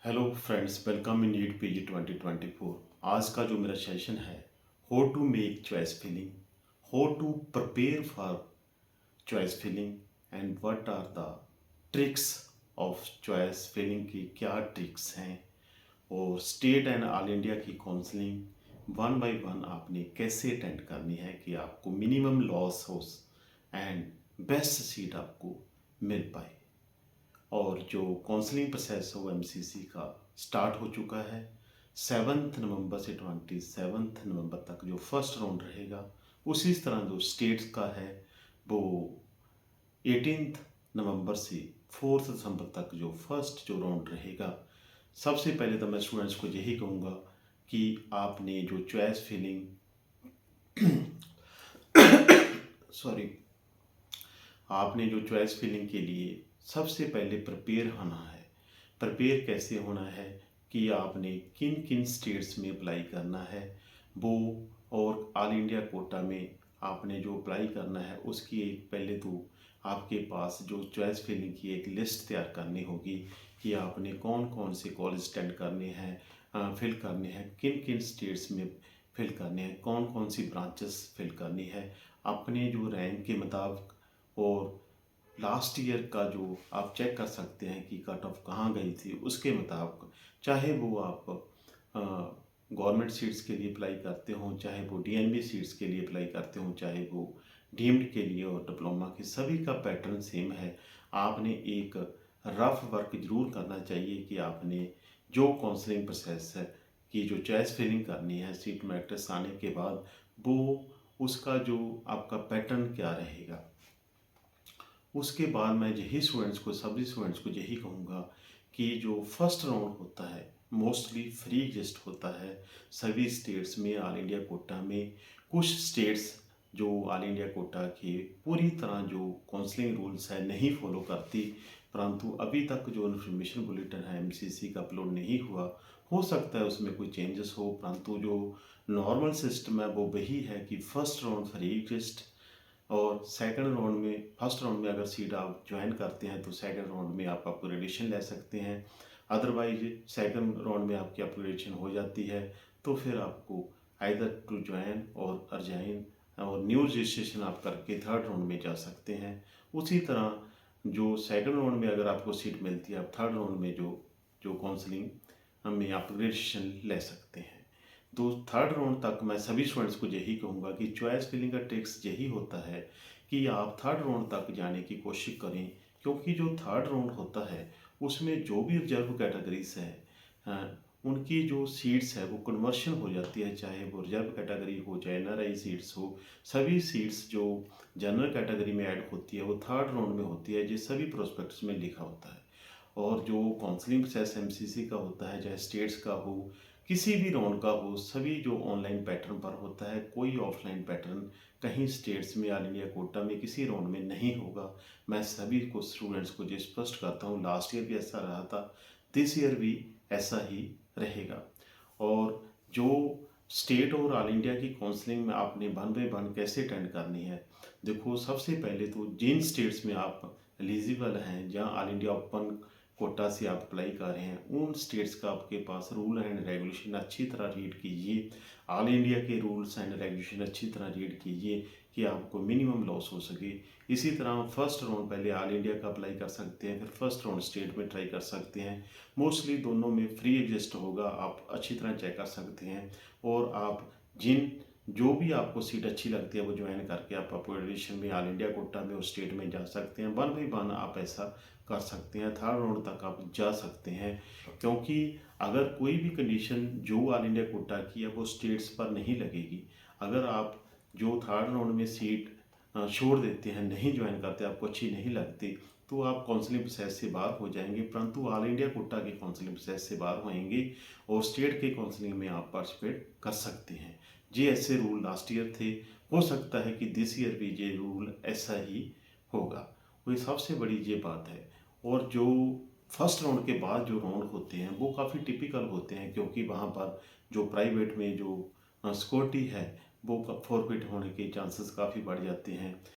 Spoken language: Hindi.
Hello friends, welcome in NEET PG 2024। आज का जो मेरा सेशन है, how to make choice filling, how to prepare for choice filling and what are the tricks of choice filling की क्या ट्रिक्स हैं, और स्टेट एंड ऑल इंडिया की काउंसलिंग वन बाय वन आपने कैसे अटेंड करनी है कि आपको मिनिमम लॉस हो एंड बेस्ट सीट आपको मिल पाए। और जो काउंसलिंग प्रोसेस है वो एमसीसी का स्टार्ट हो चुका है। 7 नवंबर से 27 नवंबर तक जो फर्स्ट राउंड रहेगा, उसी तरह जो स्टेट्स का है वो 18 नवंबर से 4 दिसंबर तक जो फर्स्ट जो राउंड रहेगा। सबसे पहले तो मैं स्टूडेंट्स को यही कहूँगा कि आपने जो चॉइस फिलिंग सॉरी आपने जो चॉइस फिलिंग के लिए सबसे पहले प्रिपेयर होना है। प्रिपेयर कैसे होना है कि आपने किन किन स्टेट्स में अप्लाई करना है वो, और ऑल इंडिया कोटा में आपने जो अप्लाई करना है उसकी एक पहले तो आपके पास जो चॉइस फिलिंग की एक लिस्ट तैयार करनी होगी कि आपने कौन कौन से कॉलेज अटेंड करने हैं, फिल करने हैं, किन किन स्टेट्स में फिल करने हैं, कौन कौन सी ब्रांचेस फिल करनी है अपने जो रैंक के मुताबिक। और लास्ट ईयर का जो आप चेक कर सकते हैं कि कट ऑफ कहाँ गई थी उसके मुताबिक, चाहे वो आप गवर्नमेंट सीट्स के लिए अप्लाई करते हों, चाहे वो डीएनबी सीट्स के लिए अप्लाई करते हों, चाहे वो डीम्ड के लिए और डिप्लोमा के, सभी का पैटर्न सेम है। आपने एक रफ वर्क जरूर करना चाहिए कि आपने जो काउंसलिंग प्रोसेस है कि जो चॉइस फिलिंग करनी है सीट मैट्रिक्स आने के बाद, वो उसका जो आपका पैटर्न क्या रहेगा। उसके बाद मैं यही स्टूडेंट्स को, सभी स्टूडेंट्स को यही कहूँगा कि जो फर्स्ट राउंड होता है मोस्टली फ्री एग्जिस्ट होता है सभी स्टेट्स में, ऑल इंडिया कोटा में। कुछ स्टेट्स जो ऑल इंडिया कोटा के पूरी तरह जो काउंसलिंग रूल्स है नहीं फॉलो करती, परंतु अभी तक जो इन्फॉर्मेशन बुलेटिन है एमसीसी का अपलोड नहीं हुआ। हो सकता है उसमें कोई चेंजेस हो, परंतु जो नॉर्मल सिस्टम है वो वही है कि फर्स्ट राउंड फ्री एग्जिस्ट, और सेकंड राउंड में, फर्स्ट राउंड में अगर सीट आप ज्वाइन करते हैं तो सेकंड राउंड में आप अपग्रेडेशन ले सकते हैं। अदरवाइज सेकंड राउंड में आपकी अपग्रेडेशन हो जाती है तो फिर आपको आइदर टू ज्वाइन और अर्जाइन और न्यू रजिस्ट्रेशन आप करके थर्ड राउंड में जा सकते हैं। उसी तरह जो सेकंड राउंड में अगर आपको सीट मिलती है, आप थर्ड राउंड में जो जो काउंसलिंग में अपग्रेडेशन ले सकते हैं। तो थर्ड राउंड तक मैं सभी स्टूडेंट्स को यही कहूँगा कि चॉइस फिलिंग का ट्रिक्स यही होता है कि आप थर्ड राउंड तक जाने की कोशिश करें, क्योंकि जो थर्ड राउंड होता है उसमें जो भी रिजर्व कैटेगरीज हैं, उनकी जो सीट्स है वो कन्वर्शन हो जाती है, चाहे वो रिजर्व कैटेगरी हो चाहे एनआरआई सीट्स हो। सभी सीट्स जो जनरल कैटेगरी में ऐड होती है वो थर्ड राउंड में होती है, जो सभी प्रोस्पेक्ट्स में लिखा होता है। और जो काउंसलिंग प्रोसेस एमसीसी का होता है, चाहे स्टेट्स का हो किसी भी राउंड का हो, सभी जो ऑनलाइन पैटर्न पर होता है, कोई ऑफलाइन पैटर्न कहीं स्टेट्स में ऑल इंडिया कोटा में किसी राउंड में नहीं होगा। मैं सभी को स्टूडेंट्स को जो स्पष्ट करता हूँ, लास्ट ईयर भी ऐसा रहा था, दिस ईयर भी ऐसा ही रहेगा। और जो स्टेट और ऑल इंडिया की काउंसलिंग में आपने वन बाय वन कैसे अटेंड करनी है, देखो सबसे पहले तो जिन स्टेट्स में आप एलिजिबल हैं, जहाँ ऑल इंडिया ओपन कोटा से आप अप्लाई कर रहे हैं, उन स्टेट्स का आपके पास रूल एंड रेगुलेशन अच्छी तरह रीड कीजिए। ऑल इंडिया के रूल्स एंड रेगुलेशन अच्छी तरह रीड कीजिए कि आपको मिनिमम लॉस हो सके। इसी तरह फर्स्ट राउंड पहले ऑल इंडिया का अप्लाई कर सकते हैं, फिर फर्स्ट राउंड स्टेट में ट्राई कर सकते हैं। मोस्टली दोनों में फ्री एग्जिस्ट होगा, आप अच्छी तरह चेक कर सकते हैं। और आप जो भी आपको सीट अच्छी लगती है वो ज्वाइन करके आप अपग्रेडेशन में ऑल इंडिया कोटा में और स्टेट में जा सकते हैं। वन बाई वन आप ऐसा कर सकते हैं, थर्ड राउंड तक आप जा सकते हैं। क्योंकि अगर कोई भी कंडीशन जो ऑल इंडिया कोटा की है वो स्टेट्स पर नहीं लगेगी, अगर आप जो थर्ड राउंड में सीट छोड़ देते हैं, नहीं ज्वाइन करते, आपको अच्छी नहीं लगती, तो आप काउंसलिंग प्रोसेस से बाहर हो जाएंगे। परंतु ऑल इंडिया कोटा के काउंसलिंग प्रोसेस से बाहर होएंगे और स्टेट के काउंसलिंग में आप पार्टिसिपेट कर सकते हैं। जी ऐसे रूल लास्ट ईयर थे, हो सकता है कि दिस ईयर भी ये रूल ऐसा ही होगा, वही सबसे बड़ी ये बात है। और जो फर्स्ट राउंड के बाद जो राउंड होते हैं वो काफ़ी टिपिकल होते हैं, क्योंकि वहाँ पर जो प्राइवेट में जो सिक्योरिटी है वो फॉरफिट होने के चांसेस काफ़ी बढ़ जाते हैं।